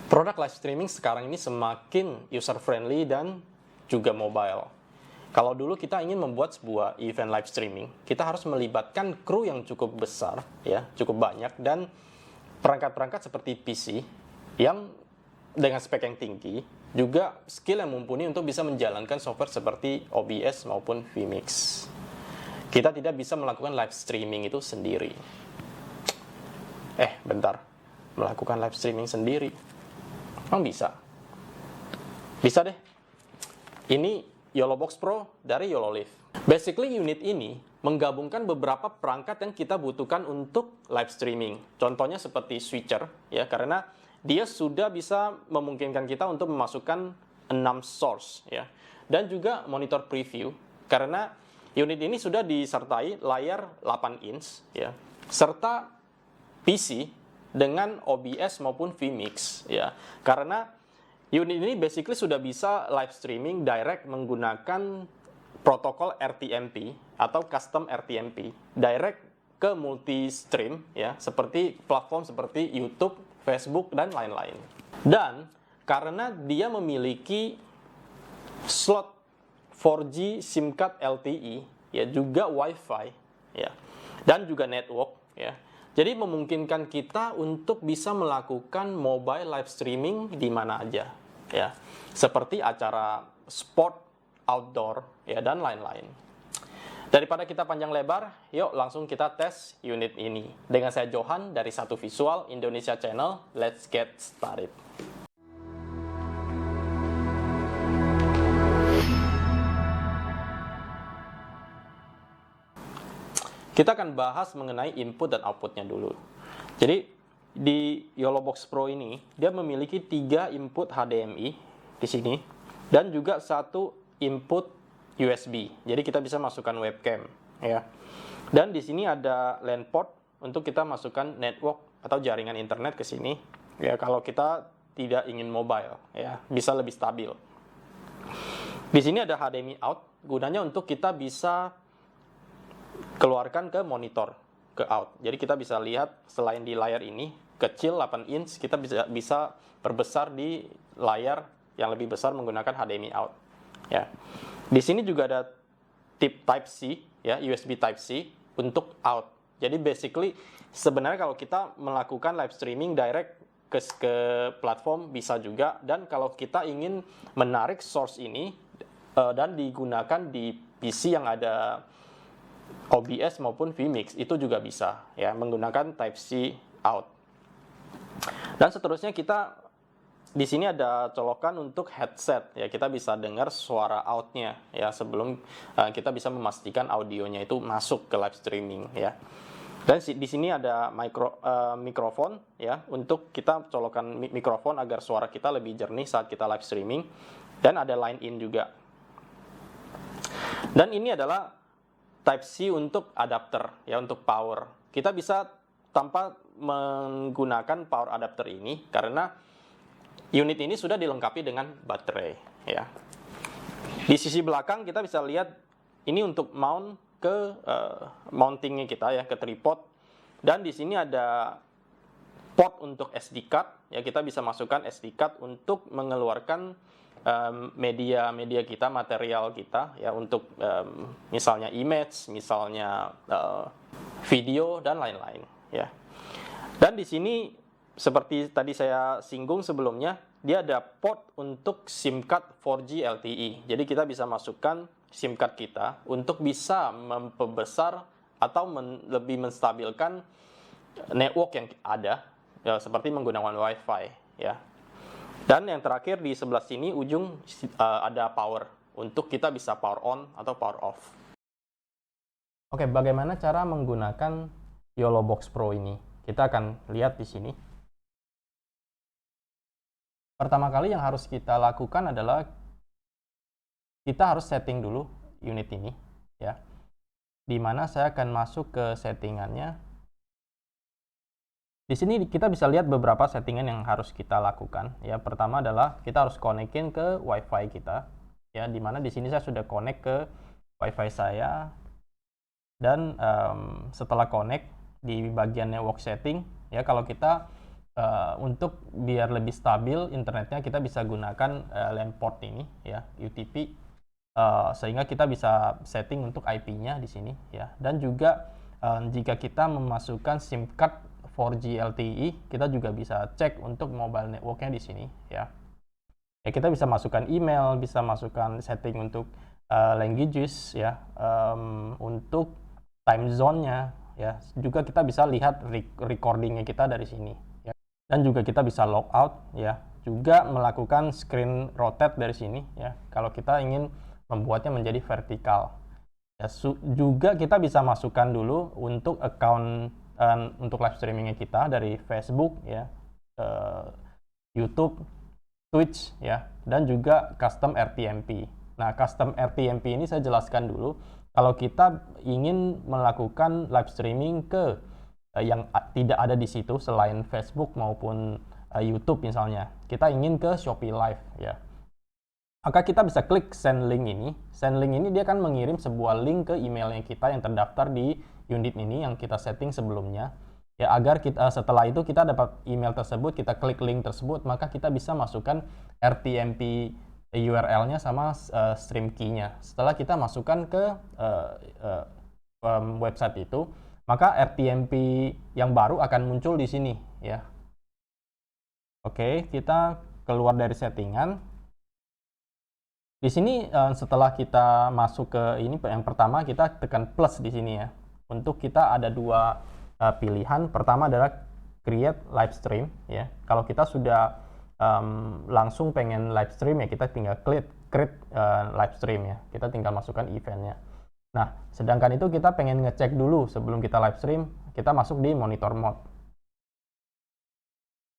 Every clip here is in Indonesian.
Produk live streaming sekarang ini semakin user friendly dan juga mobile. Kalau dulu kita ingin membuat sebuah event live streaming, kita harus melibatkan kru yang cukup besar, ya, cukup banyak, dan perangkat-perangkat seperti PC yang dengan spek yang tinggi, juga skill yang mumpuni untuk bisa menjalankan software seperti OBS maupun vMix. Kita tidak bisa melakukan live streaming itu sendiri. Bentar, melakukan live streaming sendiri? Emang bisa? Bisa deh. Ini YOLOBOX Pro dari YOLOLIVE. Basically unit ini menggabungkan beberapa perangkat yang kita butuhkan untuk live streaming. Contohnya seperti switcher, ya, karena dia sudah bisa memungkinkan kita untuk memasukkan 6 source, ya. Dan juga monitor preview, karena unit ini sudah disertai layar 8 inch, ya, serta PC dengan OBS maupun vMix, ya. Karena unit ini basically sudah bisa live streaming direct menggunakan protokol RTMP atau custom RTMP direct ke multi stream, ya, seperti platform seperti YouTube, Facebook, dan lain-lain. Dan karena dia memiliki slot 4G SIM card LTE, ya, juga WiFi, ya, dan juga network, ya. Jadi memungkinkan kita untuk bisa melakukan mobile live streaming di mana aja, ya, seperti acara sport, outdoor, ya, dan lain-lain. Daripada kita panjang lebar, yuk langsung kita tes unit ini. Dengan saya Johan dari Satu Visual Indonesia Channel, let's get started. Kita akan bahas mengenai input dan outputnya dulu. Jadi di YOLOBOX Pro ini dia memiliki 3 input HDMI di sini dan juga 1 input USB. Jadi kita bisa masukkan webcam, ya. Dan di sini ada LAN port untuk kita masukkan network atau jaringan internet ke sini. Ya, kalau kita tidak ingin mobile, ya, bisa lebih stabil. Di sini ada HDMI out, gunanya untuk kita bisa keluarkan ke monitor, ke out. Jadi kita bisa lihat selain di layar ini kecil 8 inch, kita bisa perbesar di layar yang lebih besar menggunakan HDMI out, ya. Di sini juga ada tip Type C, ya, USB Type C untuk out. Jadi basically sebenarnya kalau kita melakukan live streaming direct ke platform bisa juga, dan kalau kita ingin menarik source ini dan digunakan di PC yang ada OBS maupun vMix itu juga bisa, ya, menggunakan Type C out. Dan seterusnya kita di sini ada colokan untuk headset, ya, kita bisa dengar suara outnya, ya, sebelum kita bisa memastikan audionya itu masuk ke live streaming, ya. Dan di sini ada mikrofon, ya, untuk kita colokan mikrofon agar suara kita lebih jernih saat kita live streaming, dan ada line in juga. Dan ini adalah Type C untuk adapter, ya, untuk power. Kita bisa tanpa menggunakan power adapter ini karena unit ini sudah dilengkapi dengan baterai, ya. Di sisi belakang kita bisa lihat ini untuk mount ke mountingnya kita, ya, ke tripod. Dan di sini ada port untuk SD card, ya, kita bisa masukkan SD card untuk mengeluarkan media kita, material kita, ya, untuk misalnya image, misalnya video, dan lain-lain, ya. Dan di sini seperti tadi saya singgung sebelumnya, dia ada port untuk SIM card 4G LTE. Jadi kita bisa masukkan SIM card kita untuk bisa memperbesar atau lebih menstabilkan network yang ada, ya, seperti menggunakan WiFi, ya. Dan yang terakhir di sebelah sini ujung ada power untuk kita bisa power on atau power off. Oke, bagaimana cara menggunakan YOLOBOX Pro ini? Kita akan lihat di sini. Pertama kali yang harus kita lakukan adalah kita harus setting dulu unit ini, ya. Di mana saya akan masuk ke settingannya. Di sini kita bisa lihat beberapa settingan yang harus kita lakukan, ya. Pertama adalah kita harus konekin ke WiFi kita, ya. Di mana di sini saya sudah connect ke WiFi saya, dan setelah connect di bagian network setting, ya, kalau kita untuk biar lebih stabil internetnya, kita bisa gunakan LAN port ini ya, UTP, sehingga kita bisa setting untuk IP-nya di sini ya. Dan juga jika kita memasukkan SIM card 4G LTE, kita juga bisa cek untuk mobile networknya di sini ya. Ya, kita bisa masukkan email, bisa masukkan setting untuk languages ya, untuk time zone-nya ya. Juga kita bisa lihat recordingnya kita dari sini ya. Dan juga kita bisa log out ya. Juga melakukan screen rotate dari sini ya, kalau kita ingin membuatnya menjadi vertikal. Ya, juga kita bisa masukkan dulu untuk account untuk live streamingnya kita dari Facebook ya, YouTube, Twitch ya, dan juga custom RTMP. Nah, custom RTMP ini saya jelaskan dulu. Kalau kita ingin melakukan live streaming ke yang tidak ada di situ selain Facebook maupun YouTube misalnya, kita ingin ke Shopee Live ya, maka kita bisa klik send link ini. Send link ini dia akan mengirim sebuah link ke emailnya kita yang terdaftar di unit ini yang kita setting sebelumnya ya, agar kita setelah itu kita dapat email tersebut, kita klik link tersebut, maka kita bisa masukkan RTMP URL-nya sama stream key-nya. Setelah kita masukkan ke website itu, maka RTMP yang baru akan muncul di sini ya. Oke, kita keluar dari settingan. Di sini setelah kita masuk ke ini, yang pertama kita tekan plus di sini ya. Untuk kita ada dua pilihan. Pertama adalah create live stream ya. Kalau kita sudah langsung pengen live stream ya, kita tinggal klik create live stream ya. Kita tinggal masukkan eventnya. Nah, sedangkan itu kita pengen ngecek dulu sebelum kita live stream, kita masuk di monitor mode.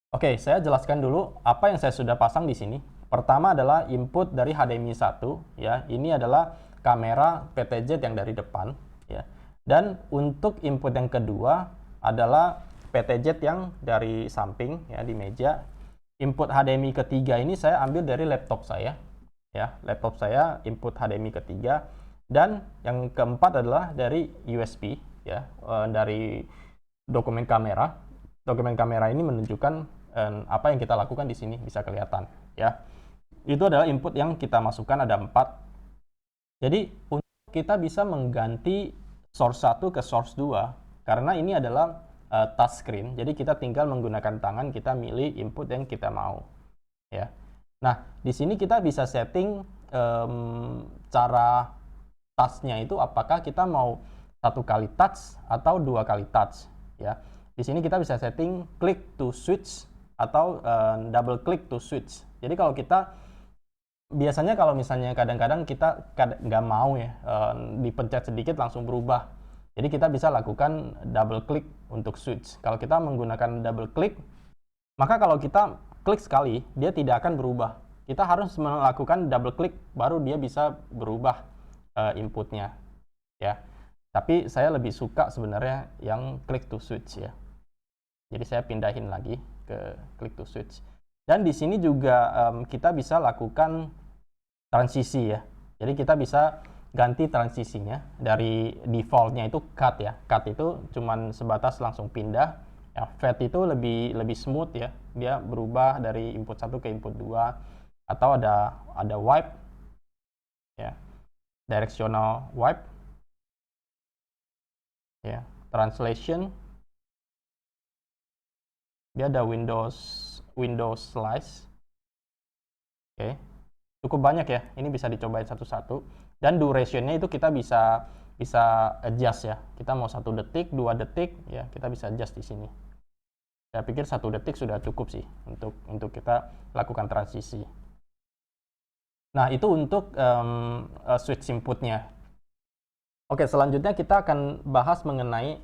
Oke, saya jelaskan dulu apa yang saya sudah pasang di sini. Pertama adalah input dari HDMI 1 ya. Ini adalah kamera PTZ yang dari depan ya. Dan untuk input yang kedua adalah PTZ yang dari samping ya, di meja. Input HDMI ketiga ini saya ambil dari laptop saya ya. Laptop saya input HDMI ketiga. Dan yang keempat adalah dari USB ya, dari dokumen kamera. Dokumen kamera ini menunjukkan apa yang kita lakukan di sini, bisa kelihatan ya. Itu adalah input yang kita masukkan, ada 4. Jadi untuk kita bisa mengganti source 1 ke source 2 karena ini adalah touch screen. Jadi kita tinggal menggunakan tangan, kita milih input yang kita mau ya. Nah, di sini kita bisa setting cara touch-nya itu, apakah kita mau 1 kali touch atau 2 kali touch ya. Di sini kita bisa setting click to switch atau double click to switch. Jadi kalau kita biasanya, kalau misalnya kadang-kadang kita nggak mau ya, dipencet sedikit langsung berubah. Jadi kita bisa lakukan double click untuk switch. Kalau kita menggunakan double click, maka kalau kita klik sekali, dia tidak akan berubah. Kita harus melakukan double click, baru dia bisa berubah inputnya ya. Tapi saya lebih suka sebenarnya yang click to switch ya. Jadi saya pindahin lagi ke click to switch. Dan di sini juga kita bisa lakukan transisi ya. Jadi kita bisa ganti transisinya. Dari defaultnya itu cut ya. Cut itu cuman sebatas langsung pindah. Ya, fade itu lebih smooth ya. Dia berubah dari input 1 ke input 2. Atau ada wipe ya. Directional wipe ya. Translation, dia ada Windows slice. Oke. Cukup banyak ya, ini bisa dicobain satu-satu. Dan durationnya itu kita bisa adjust ya. Kita mau 1 detik, 2 detik ya, kita bisa adjust di sini. Saya pikir 1 detik sudah cukup sih untuk kita lakukan transisi. Nah, itu untuk switch inputnya. Oke, selanjutnya kita akan bahas mengenai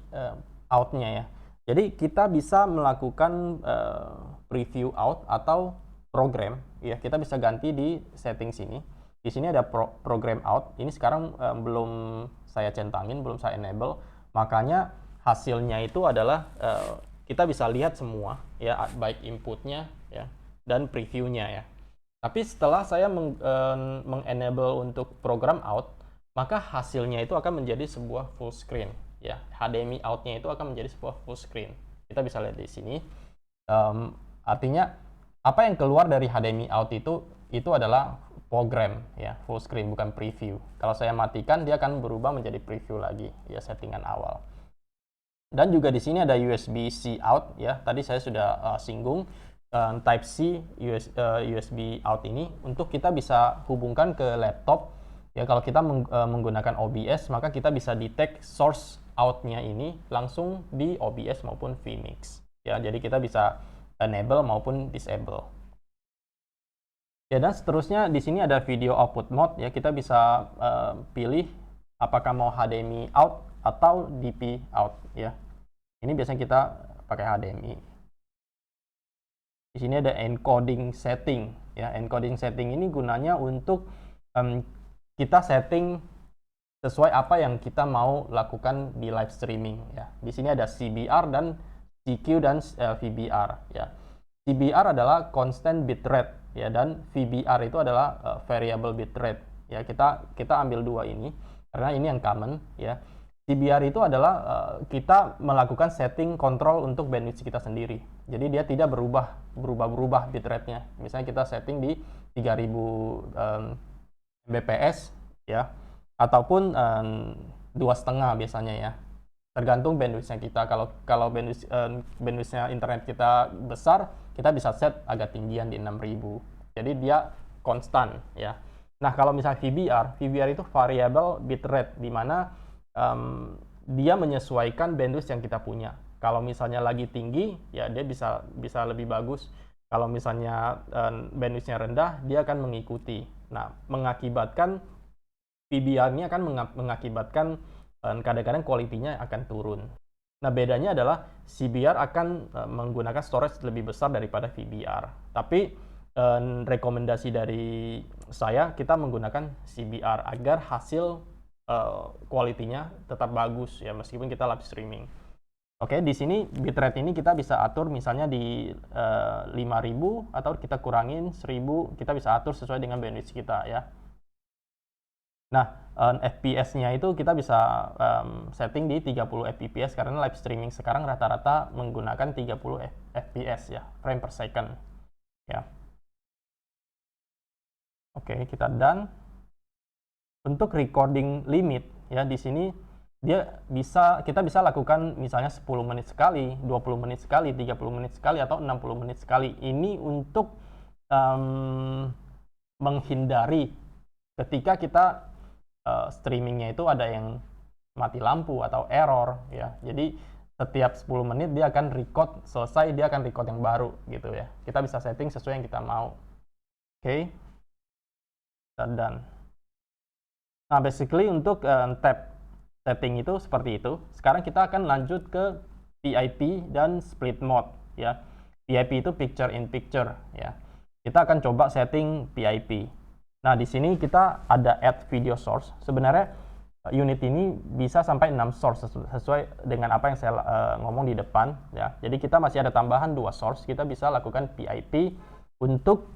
out-nya ya. Jadi kita bisa melakukan preview out atau program ya. Kita bisa ganti di setting sini. Di sini ada program out. Ini sekarang belum saya centangin, belum saya enable. Makanya hasilnya itu adalah kita bisa lihat semua ya, baik inputnya ya dan previewnya ya. Tapi setelah saya mengenable untuk program out, maka hasilnya itu akan menjadi sebuah full screen ya. HDMI out-nya itu akan menjadi sebuah full screen. Kita bisa lihat di sini. Artinya apa yang keluar dari HDMI out itu adalah program ya, full screen bukan preview. Kalau saya matikan dia akan berubah menjadi preview lagi ya, settingan awal. Dan juga di sini ada USB-C out ya. Tadi saya sudah singgung Type C USB out ini untuk kita bisa hubungkan ke laptop ya. Kalau kita menggunakan OBS maka kita bisa detect source out-nya ini langsung di OBS maupun vMix ya. Jadi kita bisa enable maupun disable. Ya, dan seterusnya di sini ada video output mode ya. Kita bisa pilih apakah mau HDMI out atau DP out ya. Ini biasanya kita pakai HDMI. Di sini ada encoding setting ya. Encoding setting ini gunanya untuk kita setting sesuai apa yang kita mau lakukan di live streaming ya. Di sini ada CBR dan CQ dan VBR ya. CBR adalah constant bitrate ya, dan VBR itu adalah variable bitrate ya. Kita ambil dua ini karena ini yang common ya. CBR itu adalah kita melakukan setting kontrol untuk bandwidth kita sendiri. Jadi dia tidak berubah bitrate-nya. Misalnya kita setting di 3000 Mbps ya, ataupun 2,5 biasanya ya. Tergantung bandwidth-nya kita. Kalau bandwidth-nya internet kita besar, kita bisa set agak tinggian di 6000. Jadi dia konstan ya. Nah, kalau misalnya VBR itu variable bitrate, di mana dia menyesuaikan bandwidth yang kita punya. Kalau misalnya lagi tinggi, ya dia bisa lebih bagus. Kalau misalnya bandwidth-nya rendah, dia akan mengikuti. Nah, mengakibatkan VBR-nya akan mengakibatkan kadang-kadang kualitinya akan turun. Nah, bedanya adalah CBR akan menggunakan storage lebih besar daripada VBR. Tapi rekomendasi dari saya, kita menggunakan CBR agar hasil kualitinya tetap bagus ya, meskipun kita live streaming. Oke, di sini bitrate ini kita bisa atur misalnya di 5000 atau kita kurangin 1000, kita bisa atur sesuai dengan bandwidth kita ya. Nah, FPS-nya itu kita bisa setting di 30 fps karena live streaming sekarang rata-rata menggunakan 30 fps ya, frame per second ya. Oke, kita done. Untuk recording limit ya, di sini kita bisa lakukan misalnya 10 menit sekali, 20 menit sekali, 30 menit sekali, atau 60 menit sekali. Ini untuk menghindari ketika kita streamingnya itu ada yang mati lampu atau error ya. Jadi setiap 10 menit dia akan record, selesai dia akan record yang baru gitu ya. Kita bisa setting sesuai yang kita mau. Oke. Dan nah, basically untuk tab setting itu seperti itu. Sekarang kita akan lanjut ke PIP dan split mode ya. PIP itu picture in picture ya. Kita akan coba setting PIP. Nah, di sini kita ada add video source. Sebenarnya unit ini bisa sampai 6 source sesuai dengan apa yang saya ngomong di depan ya. Jadi kita masih ada tambahan 2 source. Kita bisa lakukan PIP untuk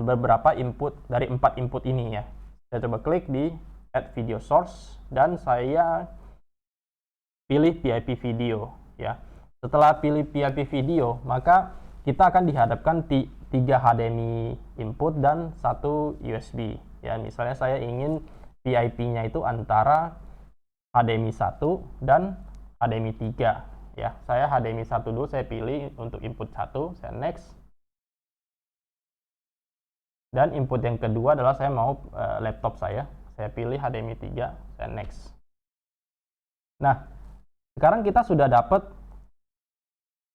beberapa input dari 4 input ini ya. Saya coba klik di add video source dan saya pilih PIP video ya. Setelah pilih PIP video, maka kita akan dihadapkan 3 HDMI input dan 1 USB ya. Misalnya saya ingin PIP-nya itu antara HDMI 1 dan HDMI 3 ya. Saya HDMI 1 dulu, saya pilih untuk input 1, saya next. Dan input yang kedua adalah saya mau laptop saya pilih HDMI 3, saya next. Nah, sekarang kita sudah dapat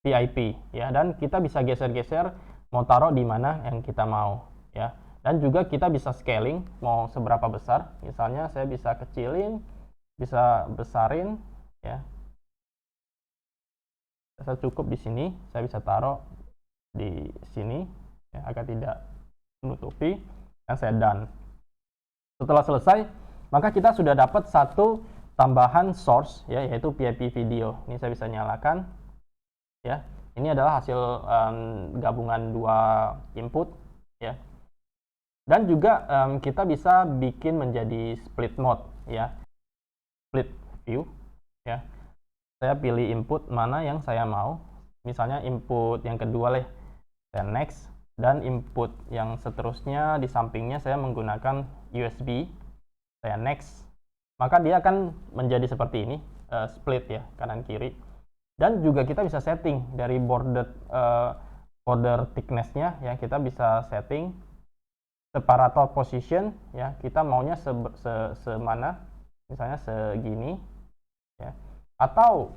PIP ya, dan kita bisa geser-geser mau taruh di mana yang kita mau ya. Dan juga kita bisa scaling mau seberapa besar. Misalnya saya bisa kecilin, bisa besarin ya. Saya cukup di sini, saya bisa taruh di sini ya, agar tidak menutupi, dan saya done. Setelah selesai, maka kita sudah dapat satu tambahan source ya, yaitu PIP video. Ini saya bisa nyalakan ya. Ini adalah hasil gabungan 2 input ya. Dan juga kita bisa bikin menjadi split mode ya, split view ya. Saya pilih input mana yang saya mau. misalnya input yang kedua lah, saya next, dan input yang seterusnya di sampingnya saya menggunakan USB, saya next, maka dia akan menjadi seperti ini, split ya, kanan kiri. Dan juga kita bisa setting dari border thickness-nya ya, kita bisa setting separator position ya, kita maunya semana, misalnya segini ya, atau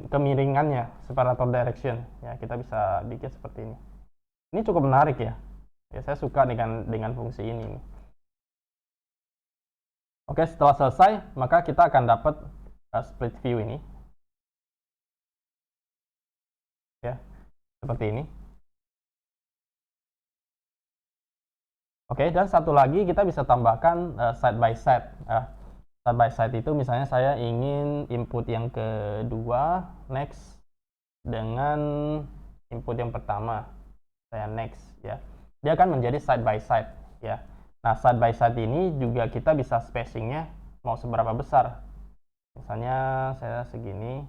kemiringannya, separator direction ya, kita bisa bikin seperti ini. Ini cukup menarik ya. Ya, saya suka dengan fungsi ini. Oke, setelah selesai, maka kita akan dapat split view ini. Ya, seperti ini. Oke, dan satu lagi kita bisa tambahkan side by side. Side by side itu misalnya saya ingin input yang kedua next dengan input yang pertama, saya next ya. Dia akan menjadi side by side ya. Nah, side by side ini juga kita bisa spacingnya mau seberapa besar. Misalnya saya segini.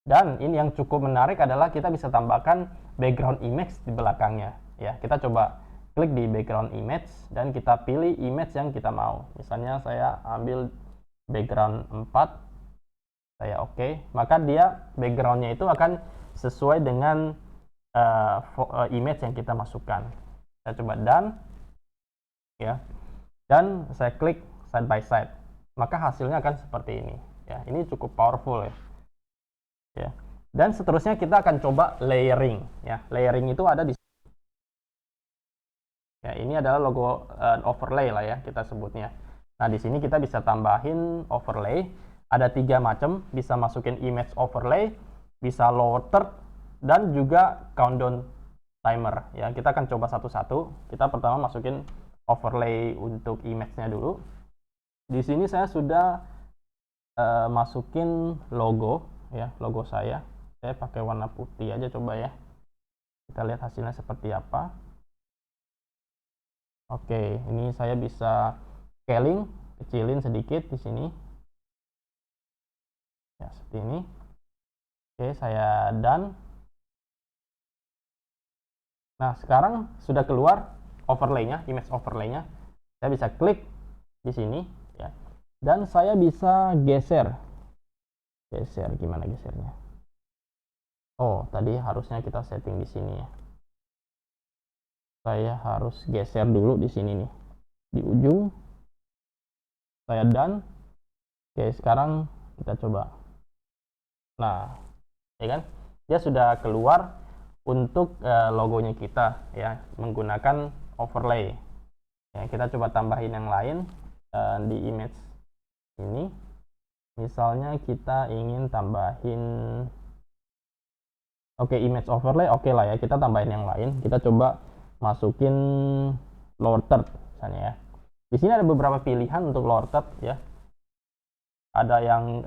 Dan ini yang cukup menarik adalah kita bisa tambahkan background image di belakangnya ya. Kita coba klik di background image dan kita pilih image yang kita mau. Misalnya saya ambil background 4, saya oke, maka dia backgroundnya itu akan sesuai dengan image yang kita masukkan. Saya coba done ya, dan saya klik side by side, maka hasilnya akan seperti ini ya. Ini cukup powerful ya. Dan seterusnya kita akan coba layering ya. Layering itu ada di ya, ini adalah logo overlay lah ya kita sebutnya. Nah, di sini kita bisa tambahin overlay. Ada 3 macam, bisa masukin image overlay, bisa lower third, dan juga countdown timer. Ya, kita akan coba satu-satu. Kita pertama masukin overlay untuk image-nya dulu. Di sini saya sudah masukin logo ya, logo saya. Saya pakai warna putih aja coba ya. Kita lihat hasilnya seperti apa. Oke, ini saya bisa scaling, kecilin sedikit di sini. Ya, seperti ini. Oke, saya done. Nah, sekarang sudah keluar overlay-nya, image overlay-nya. Saya bisa klik di sini ya. Dan saya bisa geser. Geser, gimana gesernya? Oh, tadi harusnya kita setting di sini ya. Saya harus geser dulu di sini nih, di ujung. Saya done. Oke, sekarang kita coba. Nah, ya kan, dia sudah keluar untuk logonya kita ya, menggunakan overlay ya. Kita coba tambahin yang lain di image ini. Misalnya kita ingin tambahin, oke, image overlay oke lah ya, kita tambahin yang lain. Kita coba masukin lower third misalnya ya. Di sini ada beberapa pilihan untuk lower third ya. Ada yang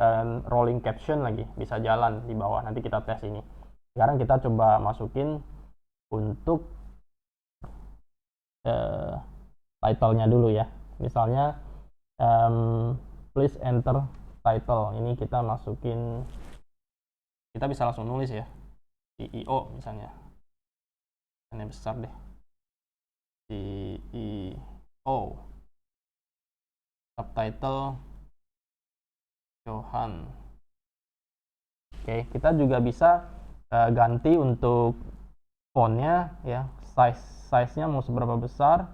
rolling caption lagi, bisa jalan di bawah. Nanti kita tes ini. Sekarang kita coba masukin untuk title-nya dulu ya. Misalnya please enter title. Ini kita masukin, kita bisa langsung nulis ya, CEO misalnya. Ini besar deh, CEO, subtitle Johan. Oke, kita juga bisa ganti untuk fontnya ya, size-nya mau seberapa besar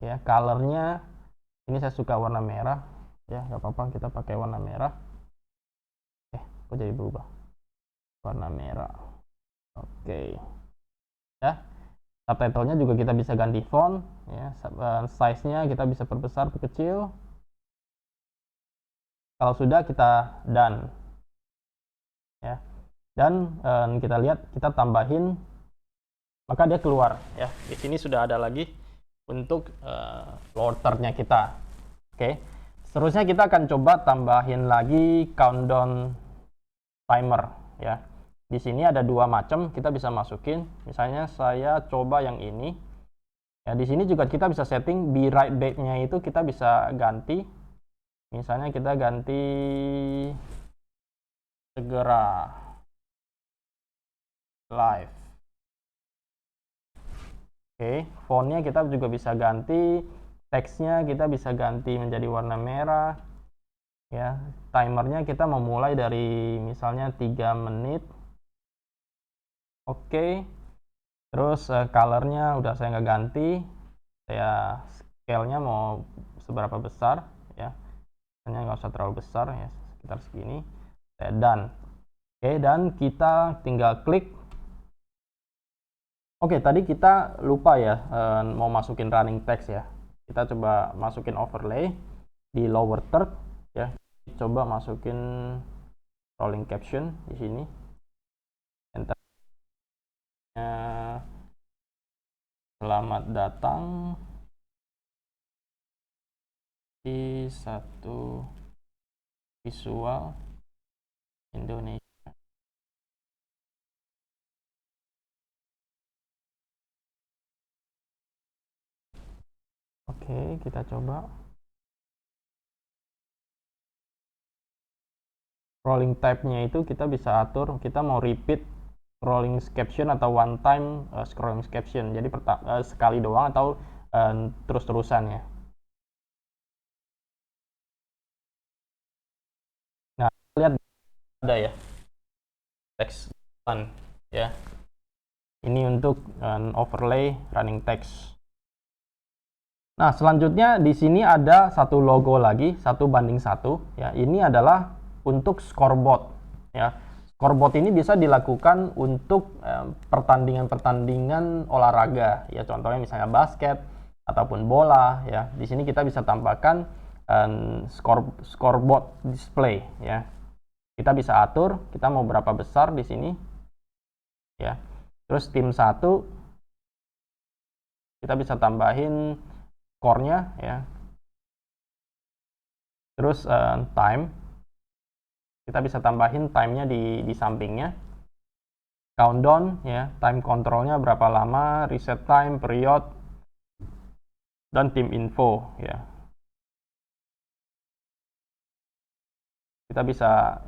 ya, colornya ini saya suka warna merah ya, nggak apa-apa kita pakai warna merah. Kok jadi berubah warna merah. Oke ya, subtitlenya juga kita bisa ganti font ya, size-nya kita bisa perbesar, perkecil. Kalau sudah, kita done ya, dan kita lihat, kita tambahin, maka dia keluar ya. Di sini sudah ada lagi untuk lower third-nya kita. Oke, seterusnya kita akan coba tambahin lagi countdown timer ya. Di sini ada 2 macam, kita bisa masukin. Misalnya saya coba yang ini ya. Di sini juga kita bisa setting be right back-nya itu kita bisa ganti. Misalnya kita ganti segera live. Oke, fontnya kita juga bisa ganti, teksnya kita bisa ganti menjadi warna merah. Ya, timernya kita memulai dari misalnya 3 menit. Oke, terus colornya udah saya nggak ganti, saya scale-nya mau seberapa besar ya, hanya nggak usah terlalu besar ya, sekitar segini. Saya done. Oke, dan kita tinggal klik. Oke, tadi kita lupa ya mau masukin running text ya. Kita coba masukin overlay di lower third ya. Coba masukin rolling caption di sini. Enter. Selamat datang di satu visual Indonesia. Oke, kita coba. Rolling type-nya itu kita bisa atur, kita mau repeat scrolling caption atau one time scrolling caption. Jadi sekali doang atau terus-terusan ya. Nah, lihat ada ya text one ya. Ini untuk overlay running text. Nah, selanjutnya di sini ada satu logo lagi, 1:1 ya. Ini adalah untuk scoreboard ya. Scoreboard ini bisa dilakukan untuk pertandingan-pertandingan olahraga ya, contohnya misalnya basket ataupun bola ya. Di sini kita bisa tambahkan scoreboard display ya. Kita bisa atur kita mau berapa besar di sini ya. Terus tim 1 kita bisa tambahin skornya ya. Terus time kita bisa tambahin timenya di sampingnya. Countdown ya, time controlnya berapa lama, reset time, period, dan tim info ya. Kita bisa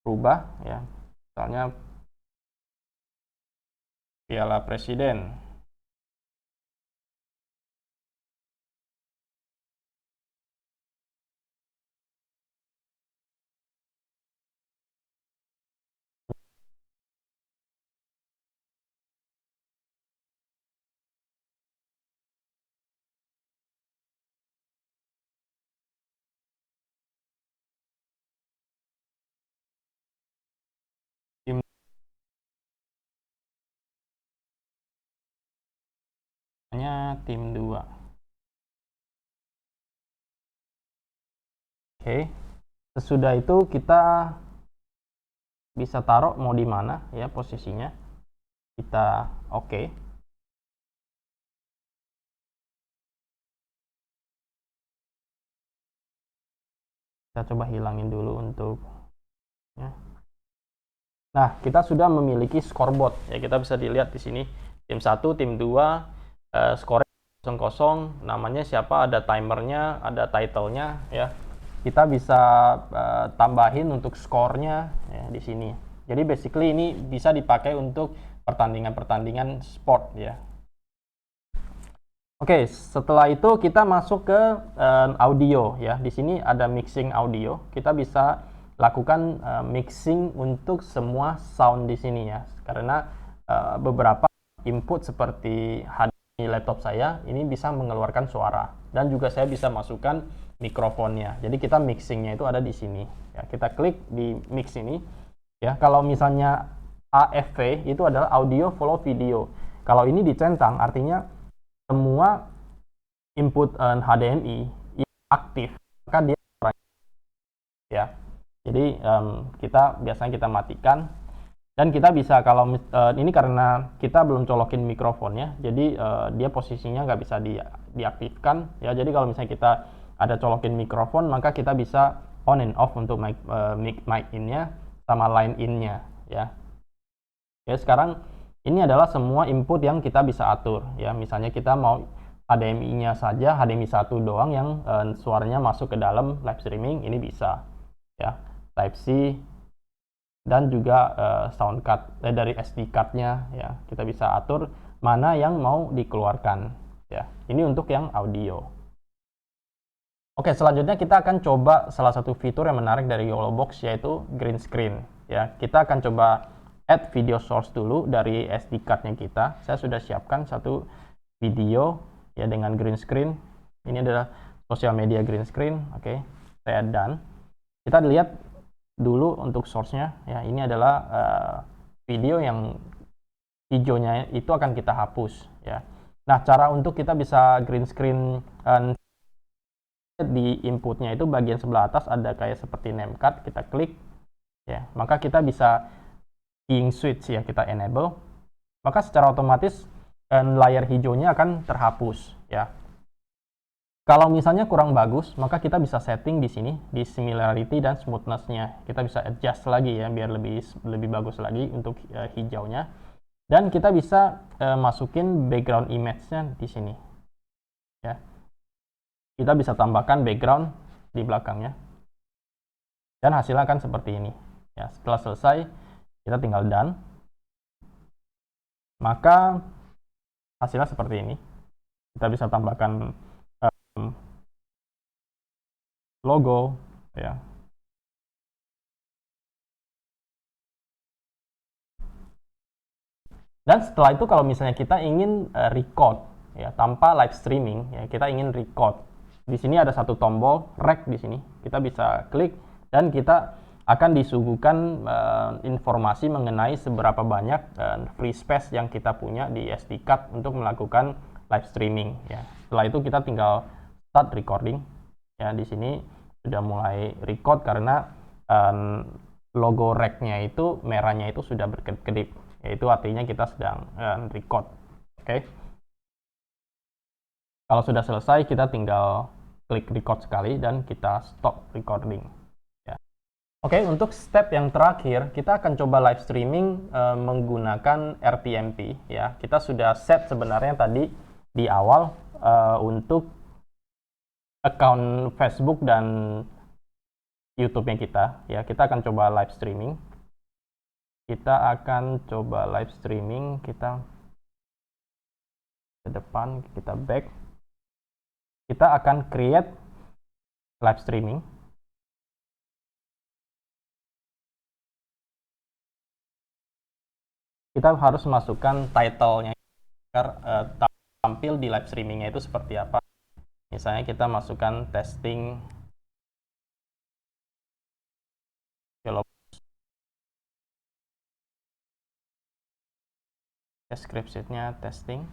rubah ya, misalnya Piala Presiden. Timnya tim 2. Oke. Sesudah itu kita bisa taruh mau di mana ya posisinya. Kita oke. Kita coba hilangin dulu untuk ya. Nah, kita sudah memiliki scoreboard ya, kita bisa dilihat di sini tim 1, tim 2 skornya 0-0, namanya siapa, ada timernya, ada title-nya ya. Kita bisa tambahin untuk skornya ya di sini. Jadi basically ini bisa dipakai untuk pertandingan-pertandingan sport ya. Oke, setelah itu kita masuk ke audio ya. Di sini ada mixing audio. Kita bisa lakukan mixing untuk semua sound di sini ya. Karena beberapa input seperti HDMI laptop saya ini bisa mengeluarkan suara, dan juga saya bisa masukkan mikrofonnya. Jadi kita mixingnya itu ada di sini. Ya, kita klik di mix ini. Ya, kalau misalnya AFV itu adalah audio follow video. Kalau ini dicentang artinya semua input HDMI yang aktif, maka dia ya. Jadi biasanya kita matikan, dan kita bisa kalau ini karena kita belum colokin mikrofonnya, jadi dia posisinya nggak bisa diaktifkan ya. Jadi kalau misalnya kita ada colokin mikrofon, maka kita bisa on and off untuk mic in-nya sama line in-nya ya. Ya, sekarang ini adalah semua input yang kita bisa atur ya. Misalnya kita mau HDMI-nya saja, HDMI 1 doang yang suaranya masuk ke dalam live streaming, ini bisa ya. Type C dan juga sound card dari SD card-nya ya. Kita bisa atur mana yang mau dikeluarkan ya. Ini untuk yang audio. Oke, selanjutnya kita akan coba salah satu fitur yang menarik dari YOLObox, yaitu green screen ya. Kita akan coba add video source dulu dari SD card-nya kita. Saya sudah siapkan satu video ya dengan green screen. Ini adalah sosial media green screen. Oke, saya done. Kita lihat dulu untuk source-nya ya. Ini adalah video yang hijaunya itu akan kita hapus ya. Nah, cara untuk kita bisa green screen di inputnya itu bagian sebelah atas ada kayak seperti name card, kita klik ya, maka kita bisa keying switch ya, kita enable, maka secara otomatis layar hijaunya akan terhapus ya. Kalau misalnya kurang bagus, maka kita bisa setting di sini di similarity dan smoothness-nya, kita bisa adjust lagi ya biar lebih bagus lagi untuk hijaunya, dan kita bisa masukin background image-nya di sini ya. Kita bisa tambahkan background di belakangnya dan hasilnya akan seperti ini ya. Setelah selesai kita tinggal done, maka hasilnya seperti ini. Kita bisa tambahkan logo ya. Dan setelah itu kalau misalnya kita ingin record ya tanpa live streaming ya, kita ingin record, di sini ada satu tombol rec di sini. Kita bisa klik dan kita akan disuguhkan informasi mengenai seberapa banyak free space yang kita punya di SD card untuk melakukan live streaming ya. Setelah itu kita tinggal start recording ya. Di sini sudah mulai record karena logo rec-nya itu merahnya itu sudah berkedip, yaitu artinya kita sedang record. Oke. Kalau sudah selesai, kita tinggal klik record sekali dan kita stop recording ya. Oke, untuk step yang terakhir kita akan coba live streaming menggunakan RTMP ya. Kita sudah set sebenarnya tadi di awal untuk account Facebook dan YouTube-nya kita ya. Kita akan coba live streaming. Kita akan coba live streaming, kita ke depan, kita back. Kita akan create live streaming. Kita harus masukkan title-nya agar tampil di live streaming-nya itu seperti apa. Misalnya kita masukkan testing description-nya testing.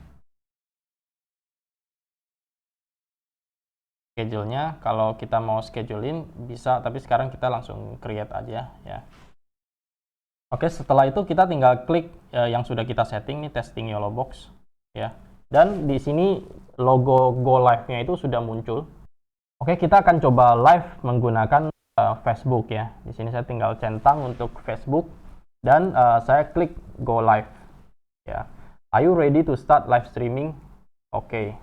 Schedule-nya kalau kita mau schedulein bisa, tapi sekarang kita langsung create aja ya. Oke, setelah itu kita tinggal klik yang sudah kita setting nih, testing YOLObox ya. Dan di sini logo go live-nya itu sudah muncul. Oke, kita akan coba live menggunakan Facebook ya. Di sini saya tinggal centang untuk Facebook dan saya klik go live ya. Are you ready to start live streaming? Oke.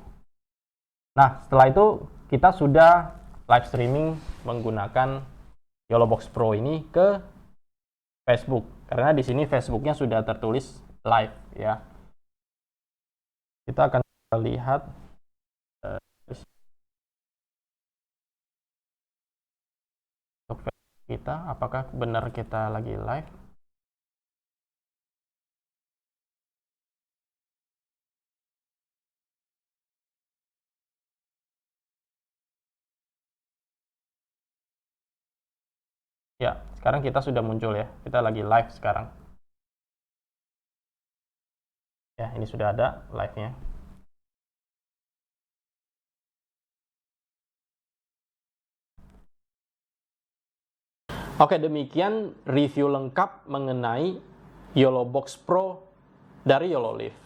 Nah, setelah itu kita sudah live streaming menggunakan YOLObox Pro ini ke Facebook, karena di sini Facebooknya sudah tertulis live ya. Kita akan lihat untuk Facebook kita apakah benar kita lagi live. Ya, sekarang kita sudah muncul ya. Kita lagi live sekarang. Ya, ini sudah ada live-nya. Oke, demikian review lengkap mengenai YOLObox Pro dari YOLOLIVE.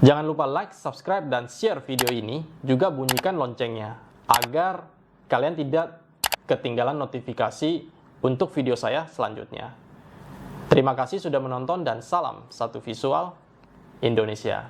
Jangan lupa like, subscribe, dan share video ini. Juga bunyikan loncengnya agar kalian tidak ketinggalan notifikasi untuk video saya selanjutnya. Terima kasih sudah menonton dan salam satu visual Indonesia.